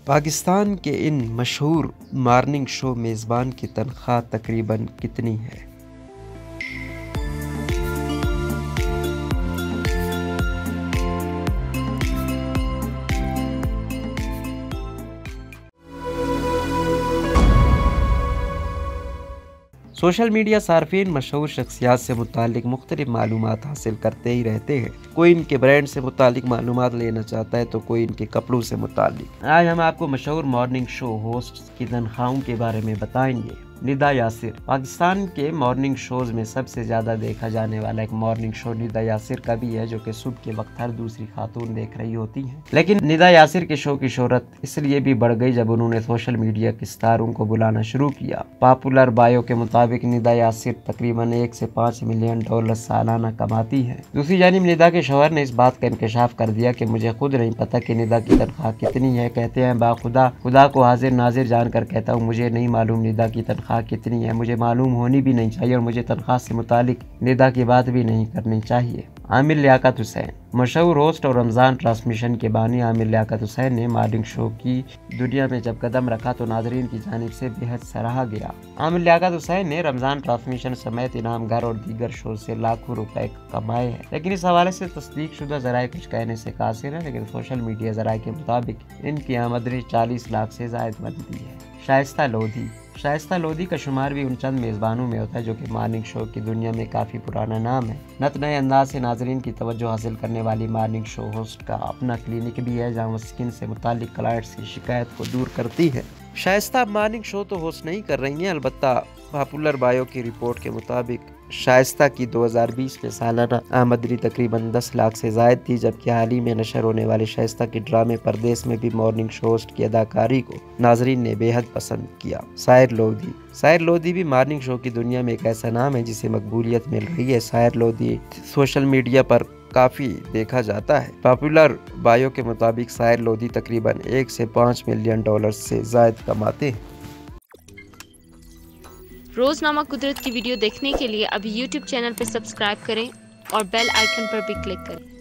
पाकिस्तान के इन मशहूर morning show मेज़बान की तनख्वाह तकरीबन कितनी है? सोशल मीडिया सार्फिन मशहूर शख्सियात से मुतालिक मुख्तलिफ मालूमात हासिल करते ही रहते हैं। कोई इनके ब्रांड से मुतालिक मालूमात लेना चाहता है तो कोई इनके कपड़ों से मुतालिक। आज हम आपको मशहूर मॉर्निंग शो होस्ट की तनख्वाहों के बारे में बताएंगे। निदा यासिर। पाकिस्तान के मॉर्निंग शोज में सबसे ज़्यादा देखा जाने वाला एक मॉर्निंग शो निदा यासिर का भी है, जो कि सुबह के वक्त हर दूसरी खातून देख रही होती हैं। लेकिन निदा यासिर के शो की शोहरत इसलिए भी बढ़ गई जब उन्होंने सोशल मीडिया के स्टारों को बुलाना शुरू किया। पॉपुलर बायो के मुताबिक निदा यासिर तकरीबन 1 से 5 मिलियन डॉलर सालाना कमाती है। दूसरी जानिब निदा के शौहर ने इस बात का इंकशाफ कर दिया कि मुझे खुद नहीं पता कि निदा की तनख्वाह कितनी है। कहते हैं खुदा को हाजिर नाजिर जानकर कहता हूँ, मुझे नहीं मालूम निदा की तनख्वाह कितनी है। मुझे मालूम होनी भी नहीं चाहिए और मुझे तनख्वाह से मुतालिक निदा की बात भी नहीं करनी चाहिए। आमिर लियाकत हुसैन। मशहूर होस्ट और रमज़ान ट्रांसमिशन के बानी आमिर लियाकत हुसैन ने मॉर्निंग शो की दुनिया में जब कदम रखा तो नाजरीन की जानिब से बेहद सराहा गया। आमिर लियाकत हुसैन ने रमज़ान ट्रांसमिशन समेत इनाम घर और दीगर शो से लाखों रुपए कमाए हैं। लेकिन इस हवाले से तस्दीक शुदा ज़राए कुछ कहने से कासिर है, लेकिन सोशल मीडिया ज़राए के मुताबिक इनकी आमदनी 40 लाख से ज़ायद बनती है। शाइस्ता लोधी। शाइस्ता लोधी का शुमार भी उन चंद मेज़बानों में होता है जो कि मॉर्निंग शो की दुनिया में काफ़ी पुराना नाम है। नत नए अंदाज से नाजरीन की तवज्जो हासिल करने वाली मॉर्निंग शो होस्ट का अपना क्लिनिक भी है, जहाँ वो स्किन से मुतालिक क्लाइंट्स की शिकायत को दूर करती है। शाइस्ता मॉर्निंग शो तो होस्ट नहीं कर रही हैं, अलबत्ता पॉपुलर बायो की रिपोर्ट के मुताबिक शाइस्ता की 2020 में सालाना आमदनी तकरीबन 10 लाख से ज़ायद थी, जबकि हाल ही में नशर होने वाले शाइस्ता के ड्रामे परदेस में भी मॉर्निंग शो होस्ट की अदाकारी को नाजरीन ने बेहद पसंद किया। साहिर लोधी। साहिर लोधी भी मॉर्निंग शो की दुनिया में एक ऐसा नाम है जिसे मकबूलियत मिल रही है। साहिर लोधी सोशल मीडिया पर काफ़ी देखा जाता है। पॉपुलर बायो के मुताबिक साहिर लोधी तकरीबन 1 से 5 मिलियन डॉलर से ज़ायद कमाते हैं। रोज़नामा कुदरत की वीडियो देखने के लिए अभी YouTube चैनल पर सब्सक्राइब करें और बेल आइकन पर भी क्लिक करें।